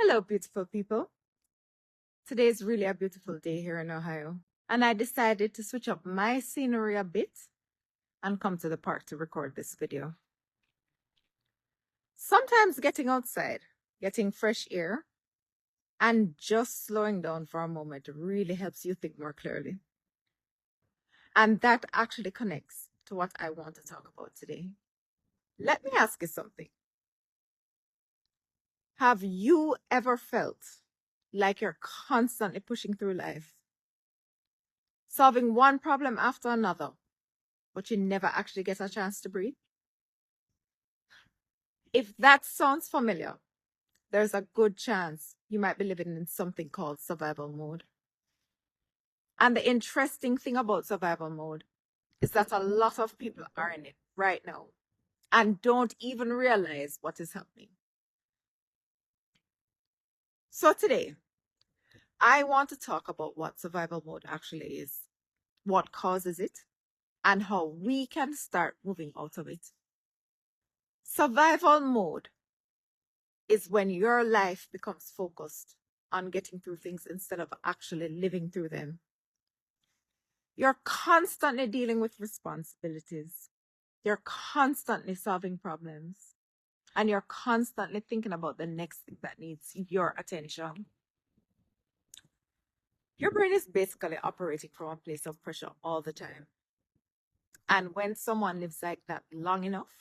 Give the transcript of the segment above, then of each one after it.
Hello, beautiful people. Today is really a beautiful day here in Ohio, and I decided to switch up my scenery a bit and come to the park to record this video. Sometimes getting outside, getting fresh air, and just slowing down for a moment really helps you think more clearly. And that actually connects to what I want to talk about today. Let me ask you something. Have you ever felt like you're constantly pushing through life, solving one problem after another, but you never actually get a chance to breathe? If that sounds familiar, there's a good chance you might be living in something called survival mode. And the interesting thing about survival mode is that a lot of people are in it right now and don't even realize what is happening. So today, I want to talk about what survival mode actually is, what causes it, and how we can start moving out of it. Survival mode is when your life becomes focused on getting through things instead of actually living through them. You're constantly dealing with responsibilities. You're constantly solving problems. And you're constantly thinking about the next thing that needs your attention. Your brain is basically operating from a place of pressure all the time. And when someone lives like that long enough,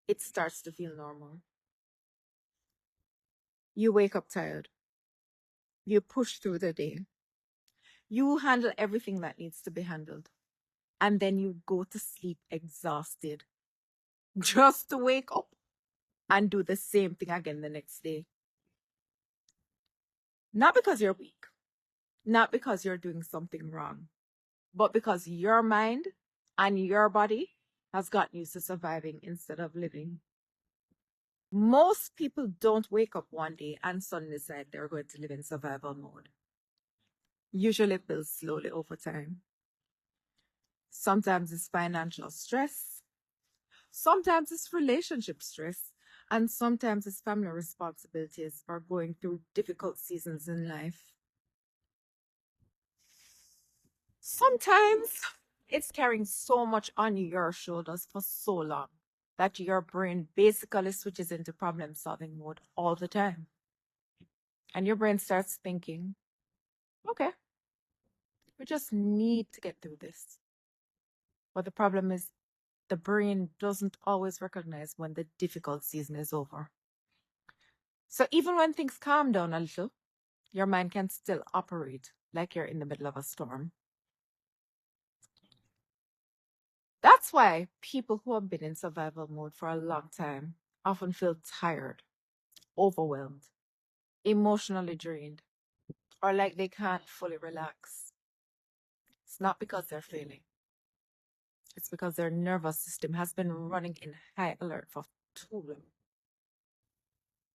it starts to feel normal. You wake up tired. You push through the day. You handle everything that needs to be handled. And then you go to sleep exhausted just to wake up and do the same thing again the next day. Not because you're weak, not because you're doing something wrong, but because your mind and your body has gotten used to surviving instead of living. Most people don't wake up one day and suddenly decide they're going to live in survival mode. Usually it builds slowly over time. Sometimes it's financial stress. Sometimes it's relationship stress. And sometimes it's family responsibilities or going through difficult seasons in life. Sometimes it's carrying so much on your shoulders for so long that your brain basically switches into problem solving mode all the time. And your brain starts thinking, okay, we just need to get through this. But the problem is the brain doesn't always recognize when the difficult season is over. So even when things calm down a little, your mind can still operate like you're in the middle of a storm. That's why people who have been in survival mode for a long time often feel tired, overwhelmed, emotionally drained, or like they can't fully relax. It's not because they're failing. It's because their nervous system has been running in high alert for too long.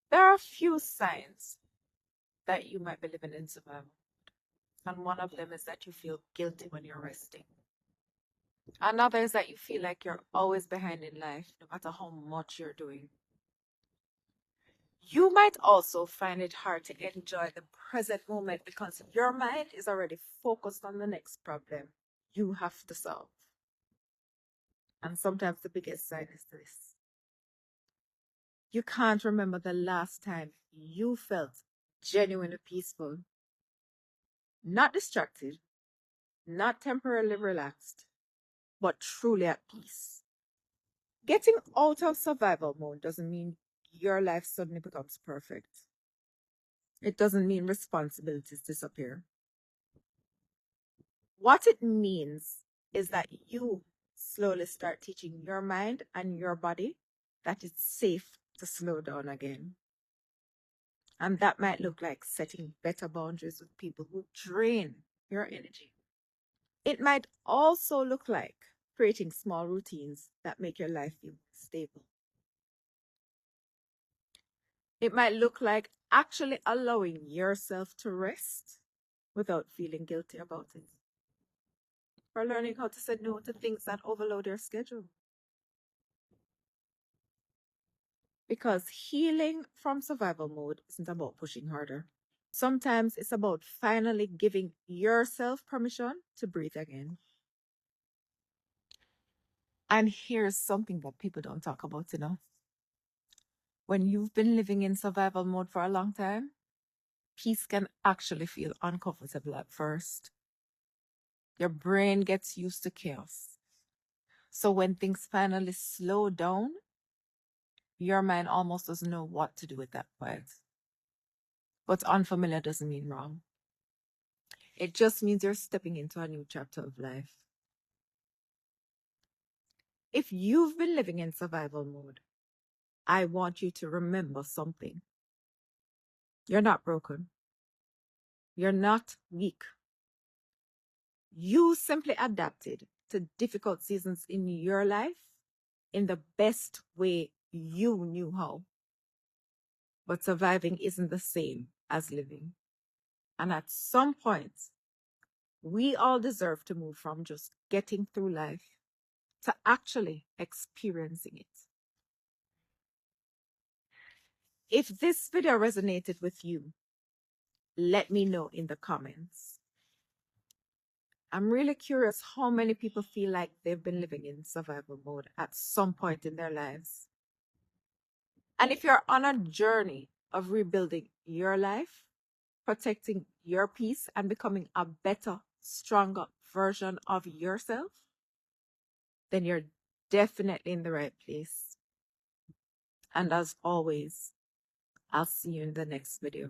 There are a few signs that you might be living in survival. And one of them is that you feel guilty when you're resting. Another is that you feel like you're always behind in life, no matter how much you're doing. You might also find it hard to enjoy the present moment because your mind is already focused on the next problem you have to solve. And sometimes the biggest sign is this. You can't remember the last time you felt genuinely peaceful, not distracted, not temporarily relaxed, but truly at peace. Getting out of survival mode doesn't mean your life suddenly becomes perfect. It doesn't mean responsibilities disappear. What it means is that you slowly start teaching your mind and your body that it's safe to slow down again. And that might look like setting better boundaries with people who drain your energy. It might also look like creating small routines that make your life feel stable. It might look like actually allowing yourself to rest without feeling guilty about it. Or learning how to say no to things that overload your schedule. Because healing from survival mode isn't about pushing harder. Sometimes it's about finally giving yourself permission to breathe again. And here's something that people don't talk about enough. When you've been living in survival mode for a long time, peace can actually feel uncomfortable at first. Your brain gets used to chaos. So when things finally slow down, your mind almost doesn't know what to do with that quiet. But unfamiliar doesn't mean wrong. It just means you're stepping into a new chapter of life. If you've been living in survival mode, I want you to remember something. You're not broken. You're not weak. You simply adapted to difficult seasons in your life in the best way you knew how. But surviving isn't the same as living. And at some point, we all deserve to move from just getting through life to actually experiencing it. If this video resonated with you, let me know in the comments. I'm really curious how many people feel like they've been living in survival mode at some point in their lives. And if you're on a journey of rebuilding your life, protecting your peace, and becoming a better, stronger version of yourself, then you're definitely in the right place. And as always, I'll see you in the next video.